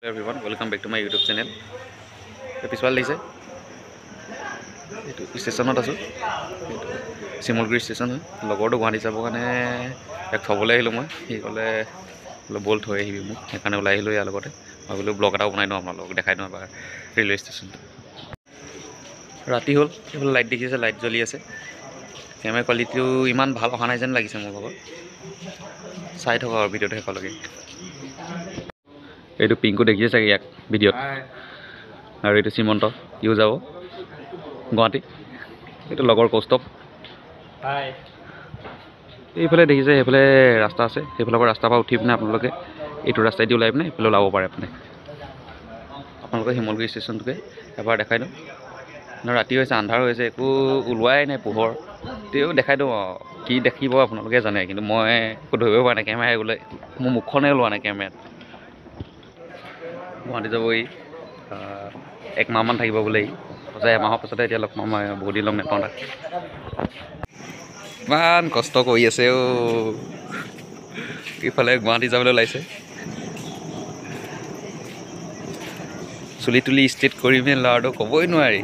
Everyone, welcome back to my YouTube channel. Episode lise. Itu station ot asu. Simulgri station hoy. Logor to Guwahati jabo kane ek thobole ahilo moi. Hi kole bol thoi ahibi mu. Ekane ulai ahilo ya logote. Bhabilo blog eta banai no apnalok dekhai no ba railway station. Rati hol. Ebole light dekhise light joli ase. Camera quality iman bhal oha nai jen lagise mor bhabor. Sai thoka video dekha lage. এইটো পিংকু দেখিছে চাগে ইয়াক ভিডিঅ'ত আৰু এইটো সীমন্ত U যাব গুৱাহাটী এইটো লগৰ কৌস্তৱ এইফালে দেখিছে সেইফালে ৰাস্তা আছে সেইফালৰ পৰা ৰাস্তাৰ পৰা উঠি পিনে আপোনালোকে এইটো ৰাস্তাইদি ওলাই পিনে এইফালে ওলাব পাৰে আপোনালোকে শিমলগুৰি ষ্টেচনটোকে এবাৰ দেখাই দিওঁ ৰাতি হৈছে আন্ধাৰ হৈছে একো ওলোৱাই নাই পোহৰ তেও দেখাই দিওঁ কি দেখিব আপোনালোকে জানে কিন্তু মই একো ধৰিব পৰা নাই কেমেৰা গ'লে মোৰ মুখখনে ওলোৱা নাই কেমেৰাত গুৱাহাটী যাবই এক মাহমান থাকিব বোলে সঁচাই এমাহৰ পাছতে এতিয়া লগ পাম বহুত দিন লগ নাপাওঁ তাক ইমান কষ্ট কৰি আছে ইফালে গুৱাহাটী যাবলৈ ওলাইছে চুলি তুলি ষ্ট্ৰেট কৰি পিনে ল'ৰাটো ক'বই নোৱাৰি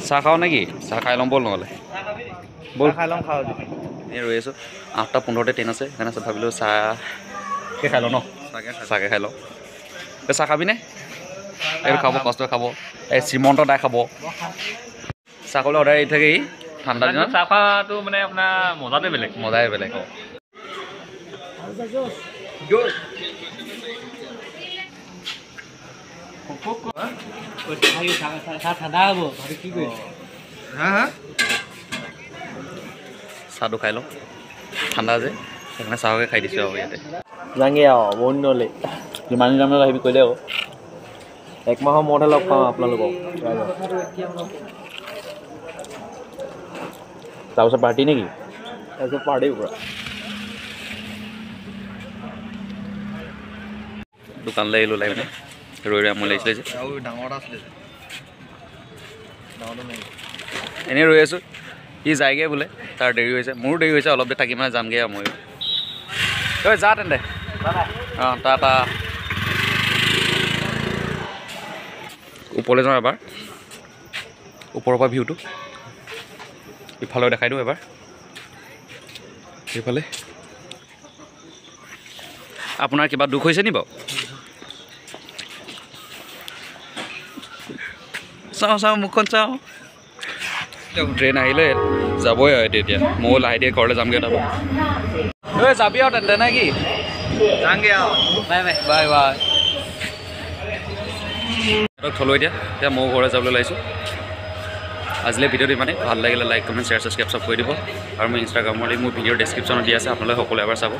চাহ খাওঁ নেকি চাহ খাই ল'ম ব'ল নহ'লে ব'ল খাই ল'ম খাওঁ এই ৰৈ আছোঁ 8:15 ট্ৰেইন আছে সেইকাৰণে ভাবিলোঁ চাহ খাই লওঁ ন চাগে খাই লওঁ চাহ খাবিনে এইটো খাব কষ্ট খাব এই শ্ৰীমন্ত দাই খাব চাহ খাবলৈ অৰ্ডাৰ দি থাকে ঠাণ্ডা দিনত চাহ খোৱাটো মানে আপোনাৰ মজাই বেলেগ চাহটো খাই লওঁ ঠাণ্ডা যে সেইকাৰণে চাহকে খাই দিছোঁ আৰু ইয়াতে যাংগে আৰু বহুত দিনলৈ যিমান দিন আপোনালোক আহিবি কৰিলে আকৌ এক মাহৰ মূৰতহে লগ পাওঁ আপোনালোকক তাৰপিছত পাৰ্টি নেকি তাৰপিছত পাৰ্টি পূৰা দোকানলৈ আহিলোঁ ওলাই পিনে ৰৈ আমনি লাগিছিলে যে ডাঙৰ এটা আছিলে এনেই ৰৈ আছোঁ সি যায়গৈ বোলে তাৰ দেৰি হৈছে মোৰো দেৰি হৈছে অলপ দেৰি থাকি মানে যামগৈ আৰু ময়ো ঐ যা তেন্তে অঁ টাটা ওপৰলৈ যাওঁ এবাৰ ওপৰৰ পৰা ভিউটো ইফালে দেখাই দিওঁ এবাৰ সেইফালে আপোনাৰ কিবা দুখ হৈছে নি বাৰু চাওঁ মুখখন চাওঁ ট্ৰেইন আহিলে যাবই আৰু এতিয়া ময়ো লাহে দিয়ে ঘৰলৈ যামগৈ তাৰপৰা ঐ যাবি আৰু তেন্তে নে কি যামগৈ আৰু বাই থ'লোঁ এতিয়া ময়ো ঘৰলৈ যাবলৈ ওলাইছোঁ আজিলৈ ভিডিঅ'টো ইমানেই ভাল লাগিলে লাইক কমেণ্ট শ্বেয়াৰ ছাবস্ক্ৰাইব চব কৰি দিব আৰু মোৰ ইনষ্টাগ্ৰামত মোৰ ভিডিঅ'ৰ ডেছক্ৰিপশ্যনত দিয়া আছে আপোনালোকে সকলোৱে এবাৰ চাব